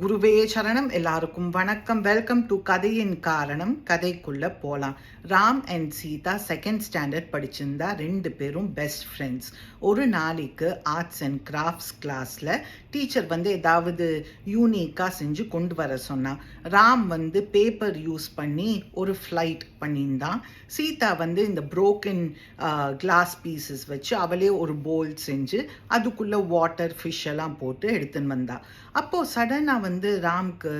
குருவே சரணம். எல்லாருக்கும் வணக்கம். வெல்கம் டு கதையின் காரணம். கதைக்குள்ள போலாம். Ram and Sita second standard படிச்சிருந்தா. ரெண்டு பேரும் பெஸ்ட் ஃப்ரெண்ட்ஸ். ஒரு நாளைக்கு ஆர்ட்ஸ் அண்ட் கிராஃப்ட்ஸ் கிளாஸில் டீச்சர் ஏதாவது யூனிக்காக செஞ்சு கொண்டு வர சொன்னான். ராம் பேப்பர் யூஸ் பண்ணி ஒரு ஃப்ளைட் பண்ணியிருந்தான். சீதா இந்த புரோக்கன் கிளாஸ் பீசஸ் வச்சு அவளே ஒரு போல் செஞ்சு அதுக்குள்ளே வாட்டர் ஃபிஷ் எல்லாம் போட்டு எடுத்துன்னு வந்தா. அப்போது சடனாக ராம்க்கு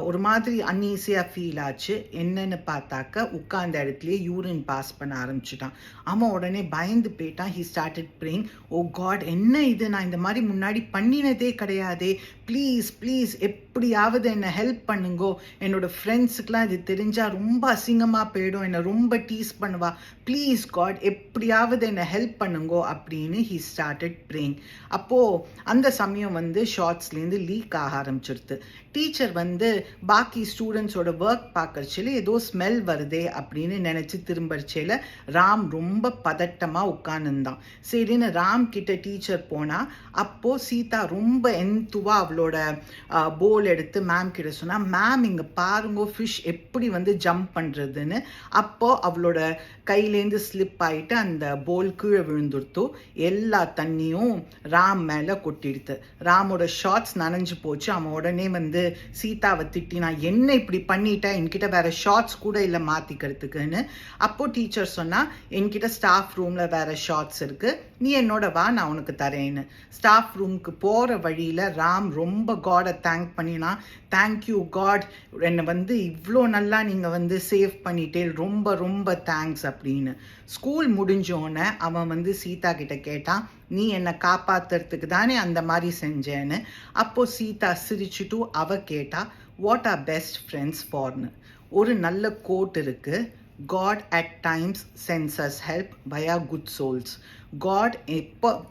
ஒரு மாதிரி அன்ஈஸியாக ஃபீல் ஆச்சு. என்னன்னு பார்த்தாக்க உட்கார்ந்த இடத்துலயே யூரின் பாஸ் பண்ண ஆரம்பிச்சுட்டான். அவன் உடனே பயந்து போயிட்டான். He started praying, oh God, என்ன இது, நான் இந்த மாதிரி முன்னாடி பண்ணினதே கிடையாதே, ப்ளீஸ் ப்ளீஸ் எப்படியாவது என்னை ஹெல்ப் பண்ணுங்கோ, என்னோட ஃப்ரெண்ட்ஸுக்கெலாம் இது தெரிஞ்சால் ரொம்ப அசிங்கமாக போயிடும், என்னை ரொம்ப டீஸ் பண்ணுவா, ப்ளீஸ் காட் எப்படியாவது என்னை ஹெல்ப் பண்ணுங்கோ அப்படின்னு ஹி ஸ்டார்டட் ப்ரேயிங். அப்போது அந்த சமயம் ஷார்ட்ஸ்லேருந்து லீக் ஆக ஆரம்பிச்சிருது. டீச்சர் பாக்கி ஸ்டூடெண்ட்ஸோட ஒர்க் பார்க்கறச்சில ஏதோ ஸ்மெல் வருதே அப்படின்னு நினச்சி திரும்பறச்சில ராம் ரொம்ப பதட்டமாக உட்கார்ந்துருந்தான். சரின்னு ராம் கிட்ட டீச்சர் போனால் அப்போது சீதா ரொம்ப எந்துவா அவளோட போல் எடுத்து மேம் கிட்ட சொன்னால், மேம் இங்கே பாருங்கோ ஃபிஷ் எப்படி ஜம்ப் பண்ணுறதுன்னு. அப்போது அவளோட கையிலேருந்து ஸ்லிப் ஆகிட்டு அந்த போல் கீழே விழுந்துருத்தோ. எல்லா தண்ணியும் ராம் மேலே கொட்டிடுது. ராமோட ஷார்ட்ஸ் நனைஞ்சு போச்சு. அவன் உடனே சீதாவை திட்டி, நான் என்ன இப்படி பண்ணிட்டேன், என்கிட்ட வேற ஷார்ட்ஸ் கூட இல்லை மாற்றிக்கிறதுக்குன்னு. அப்போது டீச்சர் சொன்னால், என்கிட்ட ஸ்டாஃப் ரூமில் வேற ஷார்ட்ஸ் இருக்குது, நீ என்னோட வா, நான் உனக்கு தரேன்னு. ஸ்டாஃப் ரூமுக்கு போகிற வழியில் ராம் ரொம்ப காடை தேங்க் பண்ணினா, தேங்க்யூ காட், என்னை இவ்வளோ நல்லா நீங்கள் சேவ் பண்ணிட்டே, ரொம்ப ரொம்ப தேங்க்ஸ் அப்படின்னு. ஸ்கூல் முடிஞ்சோடனே அவன் சீதா கிட்ட கேட்டான், நீ என்னை காப்பாற்றுறதுக்கு தானே அந்த மாதிரி செஞ்சேன்னு. அப்போது சீதா சிரிச்சுட்டு அவ கேட்டா, வாட் ஆர் பெஸ்ட் ஃப்ரெண்ட்ஸ் ஃபார்னு. ஒரு நல்ல கோட் இருக்குது, God at times sends us help via good souls. God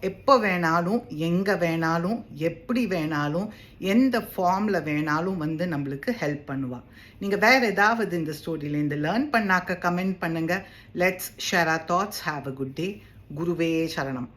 எப்போ வேணாலும், எங்கே வேணாலும், எப்படி வேணாலும், எந்த ஃபார்மில் வேணாலும் நம்மளுக்கு ஹெல்ப் பண்ணுவா. நீங்கள் வேறு ஏதாவது இந்த ஸ்டோரியில் இந்த லேர்ன் பண்ணாக்க கமெண்ட் பண்ணுங்கள். Let's share our thoughts. Have a good day. குருவே சரணம்.